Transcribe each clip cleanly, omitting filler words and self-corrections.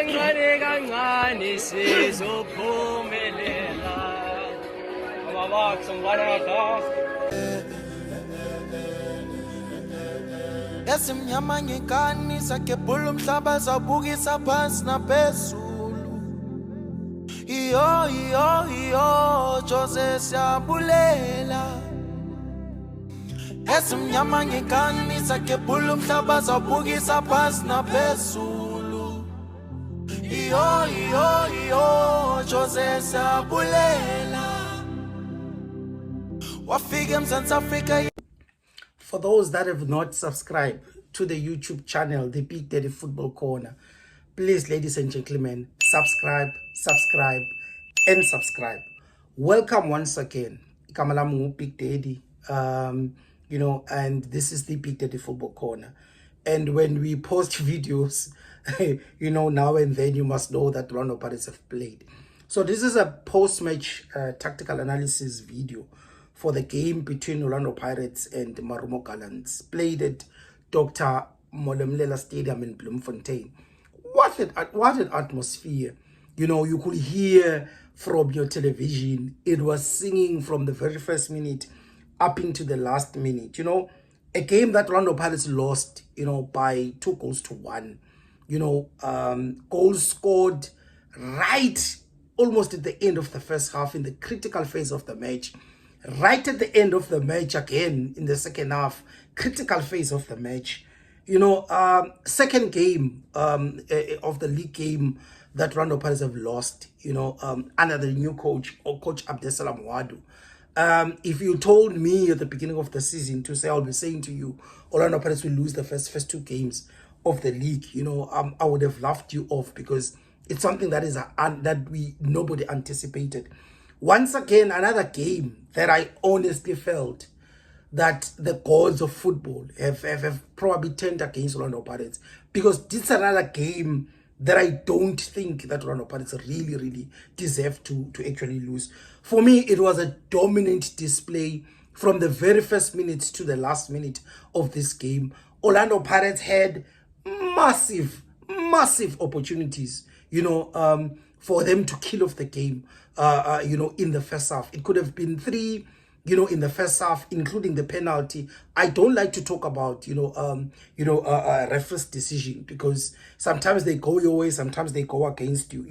kancane kancane sizophumelela amabakho ngwanaka Esimnyama ngekani sakebhula umhlaba zabukisa phansi naphezulu iyo Jose siyabulela Esimnyama ngekani sakebhula umhlaba zabukisa phansi naphezulu iyo Jose siyabulela wafika eMzantsi Afrika. For those that have not subscribed to the YouTube channel, the Big Daddy Football Corner, please, ladies and gentlemen, subscribe, and subscribe. Welcome once again. Kamalamu Big Daddy, and this is the Big Daddy Football Corner. And when we post videos, now and then, you must know that Orlando Pirates have played. So this is a post-match tactical analysis video for the game between Orlando Pirates and Marumo Gallants, played at Dr. Molemela Stadium in Bloemfontein. What an atmosphere. You could hear from your television. It was singing from the very first minute up into the last minute. A game that Orlando Pirates lost, by 2-1. Goals scored right almost at the end of the first half in the critical phase of the match. Right at the end of the match again in the second half, critical phase of the match. Second game of the league game that Orlando Pirates have lost, under the new coach, or Coach Abdesalam Wadu. If you told me at the beginning of the season to say, I'll be saying to you, Orlando Pirates will lose the first two games of the league, I would have laughed you off, because it's something that is nobody anticipated. Once again, another game that I honestly felt that the gods of football have probably turned against Orlando Pirates, because this is another game that I don't think that Orlando Pirates really deserve to actually lose. For me, it was a dominant display from the very first minute to the last minute of this game. Orlando Pirates had massive opportunities, for them to kill off the game, in the first half. It could have been 3, in the first half, including the penalty. I don't like to talk about, a referee's decision, because sometimes they go your way, sometimes they go against you,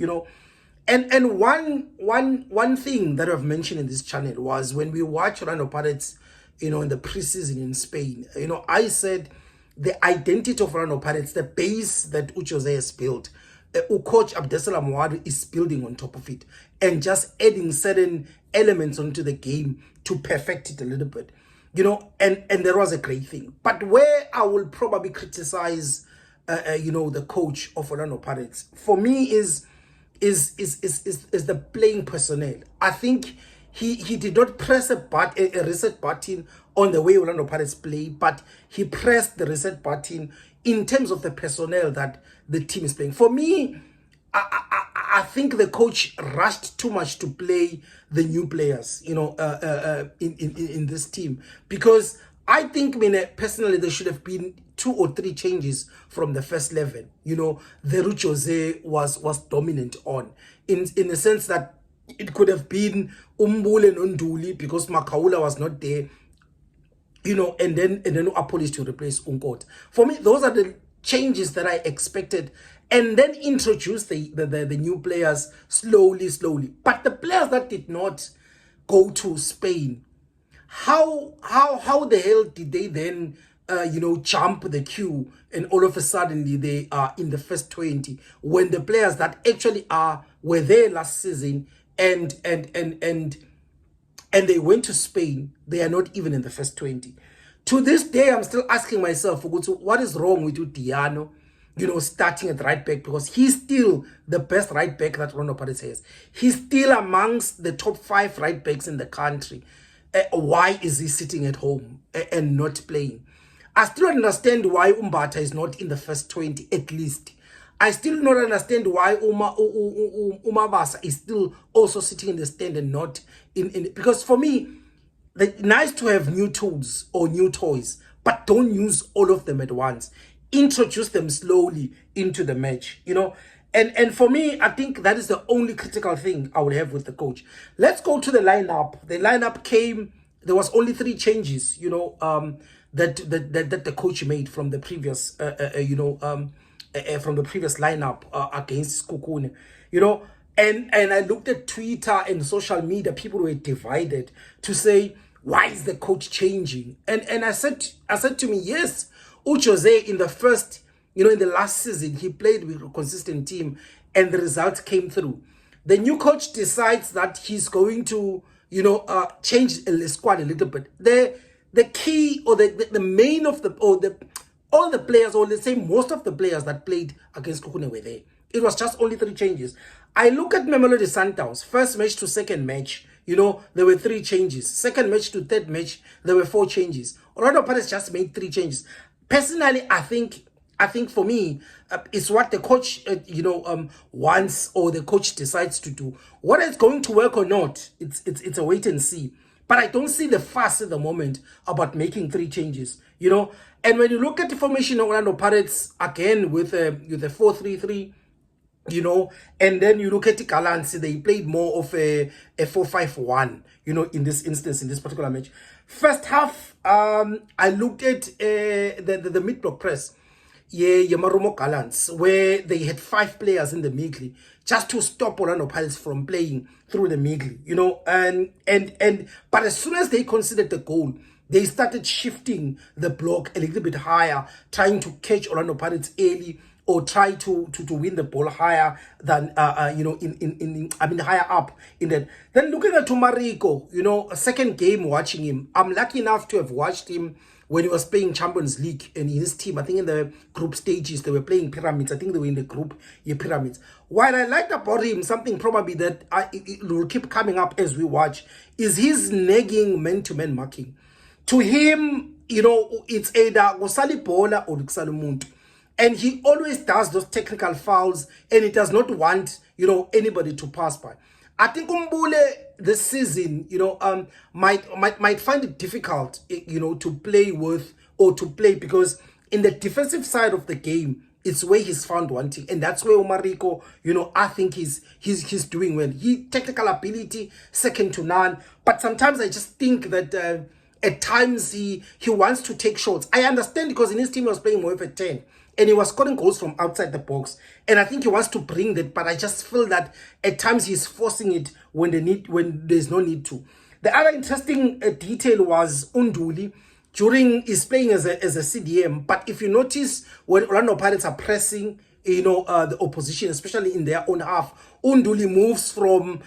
And one thing that I've mentioned in this channel was when we watch Orlando Pirates, in the preseason in Spain, I said the identity of Orlando Pirates, the base that Jose has built, Coach Abdesalam Wadu is building on top of it and just adding certain elements onto the game to perfect it a little bit, and there was a great thing. But where I will probably criticize, the coach of Orlando Pirates, for me is the playing personnel. I think he did not press a reset button on the way Orlando Pirates play, but he pressed the reset button in terms of the personnel that the team is playing. For me, I think the coach rushed too much to play the new players, in this team, because I think, personally, there should have been 2 or 3 changes from the first 11. The Jose was dominant on, in the sense that it could have been Umbule and Unduli, because Makaula was not there, and then Apolis to replace Unkot. For me, those are the changes that I expected, and then introduce the new players slowly. But the players that did not go to Spain, how the hell did they then jump the queue, and all of a sudden they are in the first 20, when the players that actually were there last season and they went to Spain, they are not even in the first 20. To this day, I'm still asking myself, what is wrong with Diano, starting at right back, because he's still the best right back that Orlando Pirates has. He's still amongst the top 5 right backs in the country. Why is he sitting at home and not playing? I still don't understand why Umbata is not in the first 20 at least. I still don't understand why Umabasa is still also sitting in the stand and not in because for me, nice to have new tools or new toys, but don't use all of them at once. Introduce them slowly into the match, And for me, I think that is the only critical thing I would have with the coach. Let's go to the lineup. The lineup came. There was only 3 changes, that the coach made from the previous, from the previous lineup against Kukune, And I looked at Twitter and social media. People were divided to say, why is the coach changing? And I said to me, yes, Jose in the first, in the last season, he played with a consistent team and the results came through. The new coach decides that he's going to, change the squad a little bit. The key or the main of all the players, or let's say most of the players that played against Kukune were there. It was just only 3 changes. I look at Mamelodi Sundowns, first match to second match, there were 3 changes. Second match to third match, there were 4 changes. Orlando Pirates just made 3 changes. Personally, I think for me, it's what the coach, wants or the coach decides to do. Whether it's going to work or not, it's a wait and see. But I don't see the fuss at the moment about making 3 changes, And when you look at the formation of Orlando Pirates, again, with the 4-3-3, and then you look at the Gallants, they played more of a 4-5-1, in this instance, in this particular match. First half, I looked at the mid-block press, Marumo Gallants, where they had 5 players in the middle just to stop Orlando Pirates from playing through the middle, but as soon as they conceded the goal, they started shifting the block a little bit higher, trying to catch Orlando Pirates early or try to win the ball higher than higher up in that. Then looking at Tumariko, a second game watching him, I'm lucky enough to have watched him when he was playing Champions League and his team. I think in the group stages they were playing Pyramids. I think they were in the group Pyramids. What I liked about him, something probably that it will keep coming up as we watch, is his nagging man-to-man marking. To him, it's either Gosali Bola or Kusali Muntu. And he always does those technical fouls, and he does not want, anybody to pass by. I think Umbule this season, might find it difficult, to play with or to play, because in the defensive side of the game, it's where he's found wanting, and that's where Omariko, I think he's doing well. Technical ability second to none, but sometimes I just think that at times he wants to take shots. I understand, because in his team he was playing more of a 10. And he was scoring goals from outside the box. And I think he wants to bring that, but I just feel that at times he's forcing it when there's no need to. The other interesting detail was Unduli during his playing as a CDM. But if you notice, when Orlando Pirates are pressing, the opposition, especially in their own half, Unduli moves from,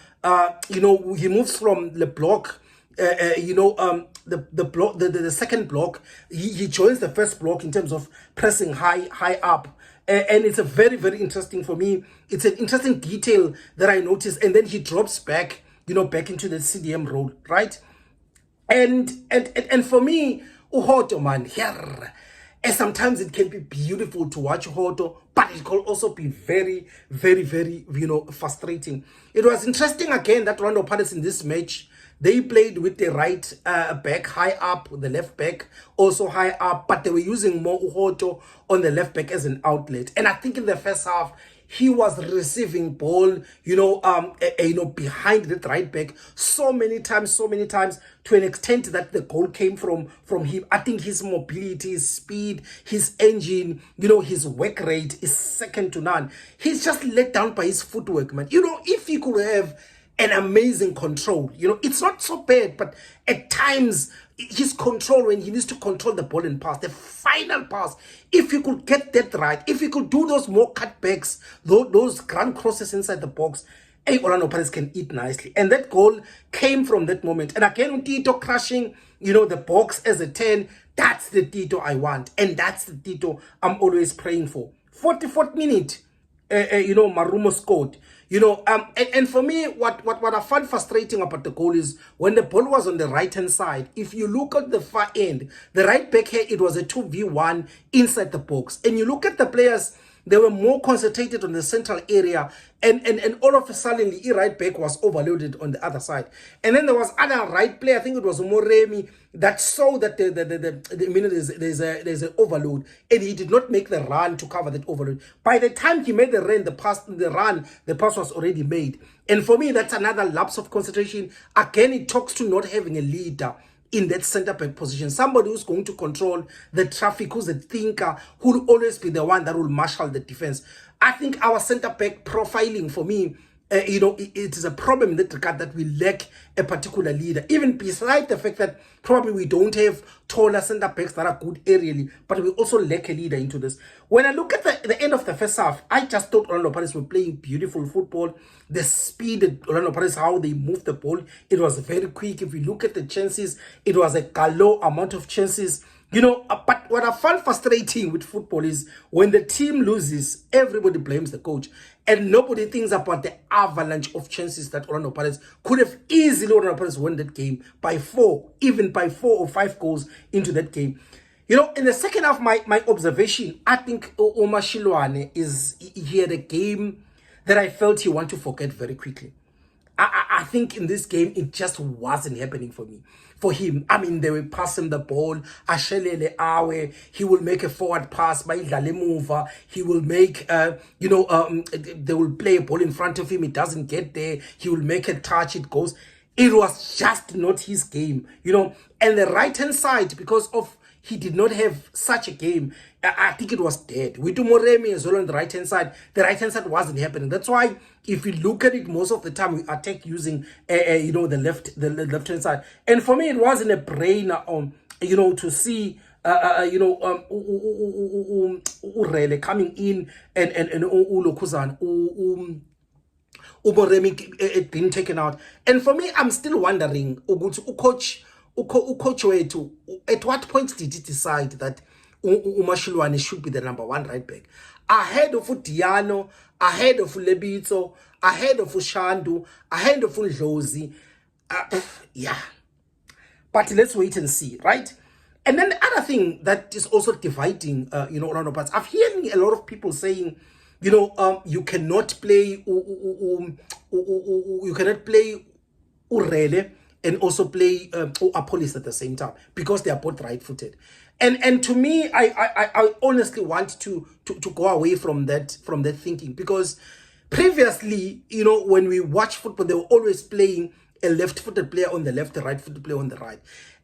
he moves from the block, the block, the second block. He joins the first block in terms of pressing high up, and it's a very, very interesting for me. It's an interesting detail that I noticed, and then he drops back, back into the CDM role, right? And for me, Uhoto, man, here. And sometimes it can be beautiful to watch Hoto, but it can also be very, very, very, frustrating. It was interesting again that Orlando Pirates in this match, they played with the right back high up, the left back also high up, but they were using more Uhoto on the left back as an outlet. And I think in the first half, he was receiving ball, behind that right back so many times, to an extent that the goal came from him. I think his mobility, his speed, his engine, his work rate is second to none. He's just let down by his footwork, man. If he could have an amazing control, it's not so bad, but at times his control, when he needs to control the ball and pass, the final pass, if he could get that right, if he could do those more cutbacks, those grand crosses inside the box, Orlando Pirates can eat nicely. And that goal came from that moment. And again, Tito crushing, the box as a 10, that's the Tito I want. And that's the Tito I'm always praying for. 44th minute, Marumo scored. And for me, what I found frustrating about the goal is when the ball was on the right-hand side, if you look at the far end, the right back here, it was a 2v1 inside the box. And you look at the players They were more concentrated on the central area, and all of a sudden, the right back was overloaded on the other side. And then there was other right player, I think it was Moremi, that saw that there's an overload, and he did not make the run to cover that overload. By the time he made the run, the pass was already made. And for me, that's another lapse of concentration. Again, it talks to not having a leader in that center back position, somebody who's going to control the traffic, who's a thinker, who will always be the one that will marshal the defense. I think our center back profiling, for me, it is a problem in that regard, that we lack a particular leader, even beside the fact that probably we don't have taller center backs that are good aerially, but we also lack a leader into this. When I look at the end of the first half, I just thought Orlando Pirates were playing beautiful football. The speed at Orlando Pirates, how they moved the ball, it was very quick. If you look at the chances, it was a galore amount of chances. But what I find frustrating with football is when the team loses, everybody blames the coach. And nobody thinks about the avalanche of chances that Orlando Pirates could have easily won that game by 4, even by 4 or 5 goals into that game. In the second half, my observation, I think Omar Shilwane he had a game that I felt he wanted to forget very quickly. I think in this game, it just wasn't happening for him. I mean, they were passing the ball. Ashelele Awe, he will make a forward pass by Dlalemuva. He will make, they will play a ball in front of him. It doesn't get there. He will make a touch. It goes. It was just not his game, And the right-hand side, because of he did not have such a game, I think it was dead. We do Moremi as well on the right-hand side. The right-hand side wasn't happening. That's why if you look at it, most of the time we attack using, the left-hand side. And for me, it wasn't a brainer, to see, Urele coming in and Ulokuzan, Moremi being taken out. And for me, I'm still wondering, coach Wetu, at what point did he decide that Umashilwane should be the number 1 right back? Ahead of Diano, ahead of Lebito, ahead of Shandu, ahead of Ndlozi. Yeah. But let's wait and see, right? And then the other thing that is also dividing, Orlando Pirates, I'm hearing a lot of people saying, you cannot play Urele and also play Apolis at the same time, because they are both right-footed. And to me, I honestly want to go away from that thinking, because previously, when we watch football, they were always playing a left-footed player on the left, a right-footed player on the right.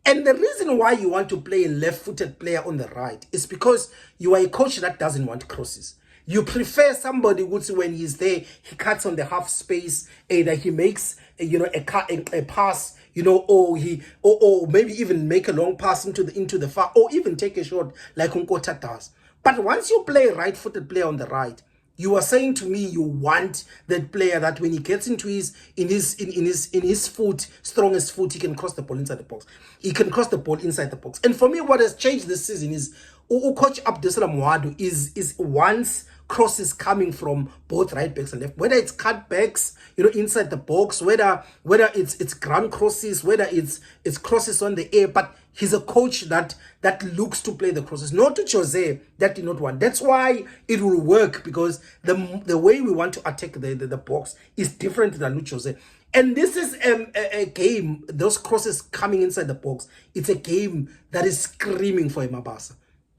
And the reason why you want to play a left-footed player on the right is because you are a coach that doesn't want crosses. You prefer somebody who, when he's there, he cuts on the half space, either he makes a pass, or maybe even make a long pass into the far, or even take a shot like Nkota does. But once you play a right-footed player on the right, you are saying to me you want that player that when he gets into his strongest foot, he can cross the ball inside the box. He can cross the ball inside the box. And for me, what has changed this season is Coach Abdeslam Mwadu is once crosses coming from both right backs and left, whether it's cutbacks, inside the box, whether it's ground crosses, whether it's crosses on the air. But he's a coach that looks to play the crosses. Not to Jose, that did not want. That's why it will work, because the way we want to attack the box is different than with Jose. And this is a game, those crosses coming inside the box, it's a game that is screaming for Mabasa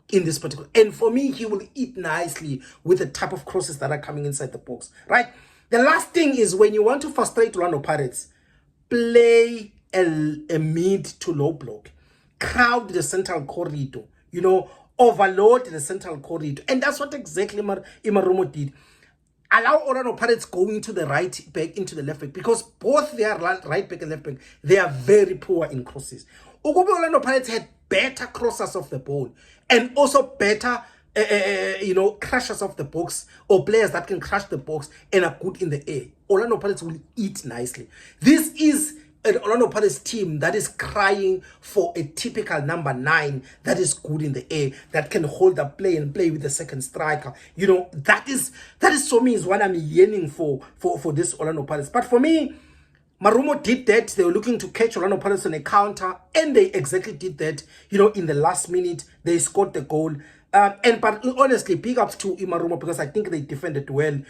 in this particular. And for me, he will eat nicely with the type of crosses that are coming inside the box, right? The last thing is, when you want to frustrate Orlando Pirates, play a mid to low block. Crowd the central corridor, overload the central corridor. And that's what exactly Marumo did. Allow Orlando Pirates going to the right back, into the left back, because both their right back and left back, they are very poor in crosses. Orlando Pirates had better crossers of the ball, and also better crushers of the box, or players that can crush the box and are good in the air. Orlando Pirates will eat nicely. This is an Orlando Pirates team that is crying for a typical number 9 that is good in the air, that can hold up play and play with the second striker. That is for me is what I'm yearning for this Orlando Pirates. But for me, Marumo did that. They were looking to catch Orlando Pirates on a counter, and they exactly did that. In the last minute, they scored the goal. But honestly, big ups to Marumo because I think they defended well,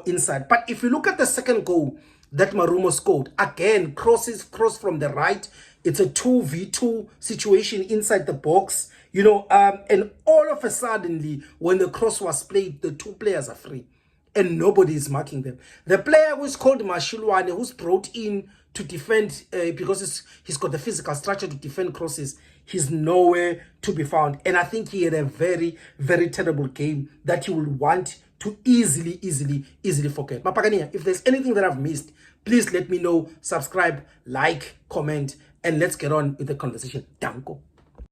inside. But if you look at the second goal that Marumo scored, again, cross from the right. It's a 2v2 situation inside the box, and all of a sudden, when the cross was played, the two players are free and nobody is marking them. The player who's called Mashulwane, who's brought in to defend because he's got the physical structure to defend crosses, he's nowhere to be found. And I think he had a very, very terrible game that you will want to easily forget. Mapagania, if there's anything that I've missed, please let me know. Subscribe, like, comment, and let's get on with the conversation. Danko.